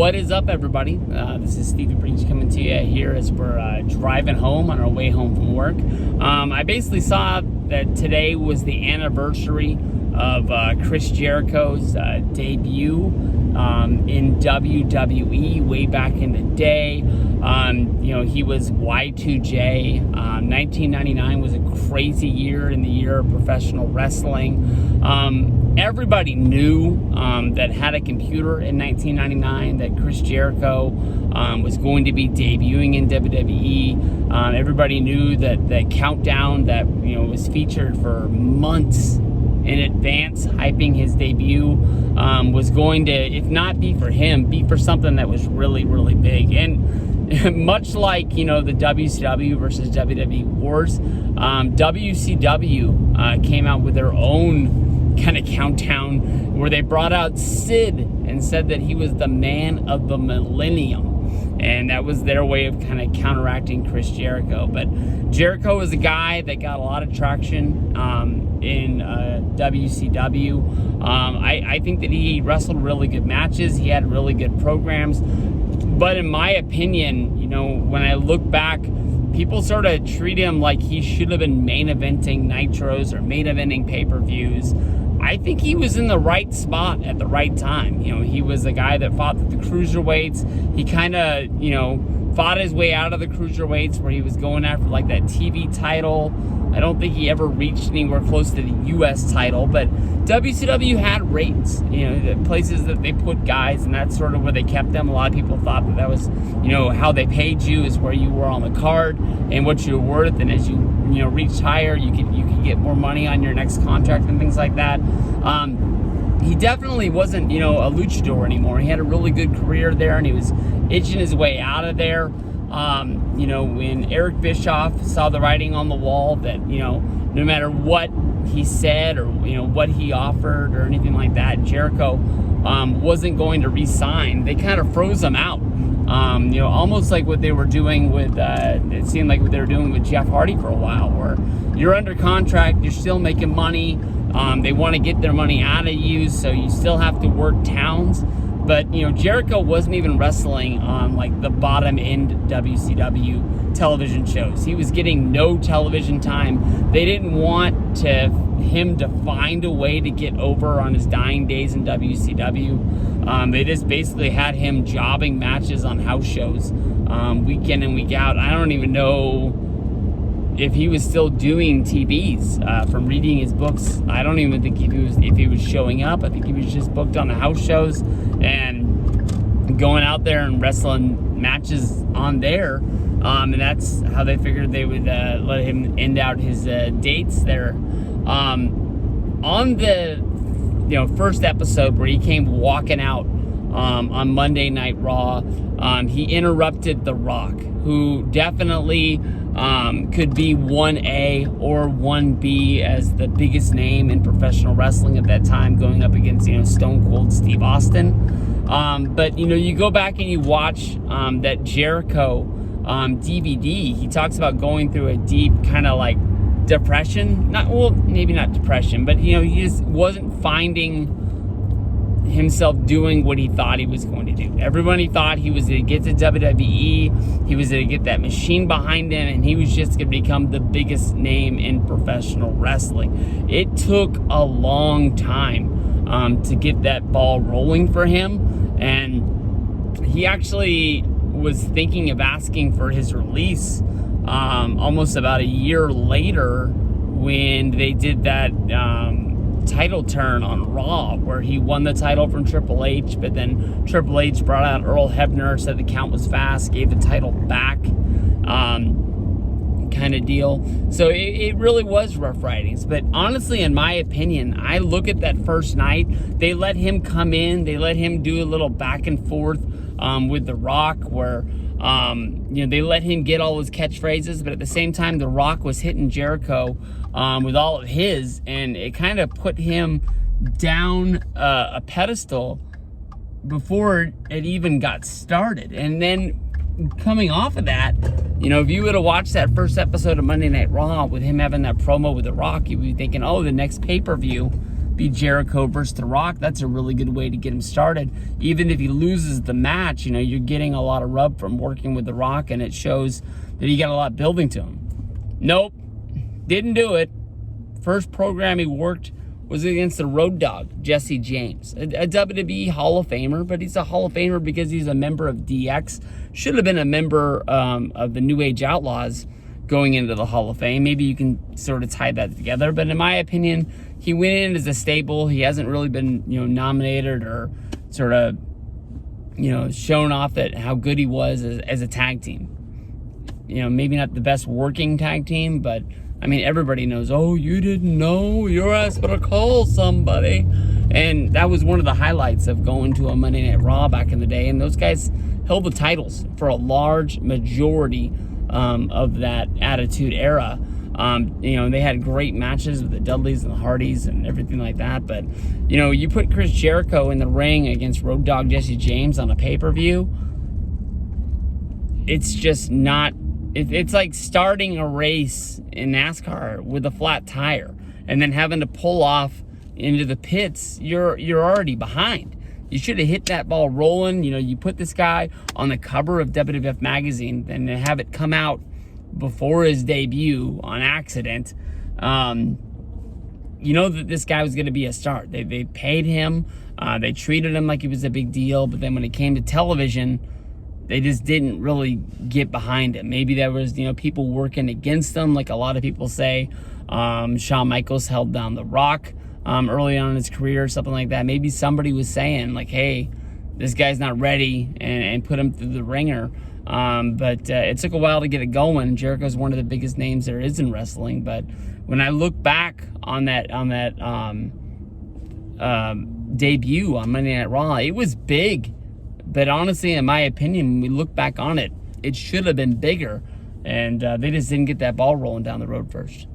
What is up, everybody? This is Stevie Breach coming to you here as we're driving home on our way home from work. I basically saw that today was the anniversary of Chris Jericho's debut in WWE way back in the day. He was Y2J. 1999 was a crazy year in the year of professional wrestling. Everybody knew that had a computer in 1999 that Chris Jericho was going to be debuting in WWE. Everybody knew that the countdown that was featured for months in advance, hyping his debut, was going to, if not be for him, be for something that was really, really big. And much like, the WCW versus WWE wars, WCW came out with their own kind of countdown where they brought out Sid and said that he was the man of the millennium. And that was their way of kind of counteracting Chris Jericho. But Jericho was a guy that got a lot of traction in WCW. I think that he wrestled really good matches. He had really good programs. But in my opinion, when I look back, people sort of treat him like he should have been main eventing Nitros or main eventing pay-per-views. I think he was in the right spot at the right time. He was a guy that fought the cruiserweights. He kind of, fought his way out of the cruiserweights where he was going after like that TV title. I don't think he ever reached anywhere close to the U.S. title, but WCW had rates, the places that they put guys, and that's sort of where they kept them. A lot of people thought that was, how they paid you is where you were on the card and what you were worth, and as you, reached higher, you could get more money on your next contract and things like that. He definitely wasn't, a luchador anymore. He had a really good career there, and he was itching his way out of there. When Eric Bischoff saw the writing on the wall that, no matter what he said or, what he offered or anything like that, Jericho wasn't going to re-sign, they kind of froze him out. Almost like what they were doing with, it seemed like what they were doing with Jeff Hardy for a while, where you're under contract, you're still making money, they want to get their money out of you, so you still have to work towns. But, Jericho wasn't even wrestling on, like, the bottom-end WCW television shows. He was getting no television time. They didn't want him to find a way to get over on his dying days in WCW. They just basically had him jobbing matches on house shows week in and week out. I don't even know if he was still doing TVs. From reading his books, I don't even think if he was showing up. I think he was just booked on the house shows and going out there and wrestling matches on there. And that's how they figured they would let him end out his dates there. On the first episode where he came walking out on Monday Night Raw, he interrupted The Rock, who definitely could be 1A or 1B as the biggest name in professional wrestling at that time, going up against, Stone Cold Steve Austin. But, you go back and you watch that Jericho DVD, he talks about going through a deep kind of like depression. Maybe not depression, but, he just wasn't finding himself doing what he thought he was going to do. Everybody thought he was going to get to WWE, he was going to get that machine behind him, and he was just going to become the biggest name in professional wrestling. It took a long time to get that ball rolling for him, and he actually was thinking of asking for his release almost about a year later when they did that title turn on Raw, where he won the title from Triple H, but then Triple H brought out Earl Hebner, said the count was fast, gave the title back, kind of deal. So it really was rough ridings. But honestly, in my opinion, I look at that first night, they let him come in, they let him do a little back and forth with The Rock, where they let him get all his catchphrases, but at the same time, The Rock was hitting Jericho with all of his, and it kind of put him down a pedestal before it even got started. And then coming off of that, if you would have watched that first episode of Monday Night Raw with him having that promo with The Rock, you would be thinking, oh, the next pay-per-view, be Jericho versus The Rock. That's a really good way to get him started. Even if he loses the match, you're getting a lot of rub from working with The Rock, and it shows that he got a lot building to him. Nope, didn't do it. First program he worked was against the Road Dogg, Jesse James, a WWE Hall of Famer, but he's a Hall of Famer because he's a member of DX. Should have been a member of the New Age Outlaws going into the Hall of Fame. Maybe you can sort of tie that together, but in my opinion, he went in as a staple. He hasn't really been, nominated or sort of, shown off that how good he was as a tag team. Maybe not the best working tag team, but everybody knows, oh, you didn't know? You're asked to call somebody. And that was one of the highlights of going to a Monday Night Raw back in the day. And those guys held the titles for a large majority of that Attitude Era. They had great matches with the Dudleys and the Hardys and everything like that. But, you put Chris Jericho in the ring against Road Dogg Jesse James on a pay-per-view, it's just not... It's like starting a race in NASCAR with a flat tire and then having to pull off into the pits. You're already behind. You should have hit that ball rolling. You put this guy on the cover of WWF magazine and then have it come out before his debut on accident. That this guy was going to be a star. They paid him. They treated him like he was a big deal. But then when it came to television, they just didn't really get behind him. Maybe there was, people working against him, like a lot of people say. Shawn Michaels held down The Rock early on in his career, or something like that. Maybe somebody was saying, like, hey, this guy's not ready, and put him through the ringer. But it took a while to get it going. Jericho's one of the biggest names there is in wrestling. But when I look back on that debut on Monday Night Raw, it was big. But honestly, in my opinion, when we look back on it, it should have been bigger. And they just didn't get that ball rolling down the road first.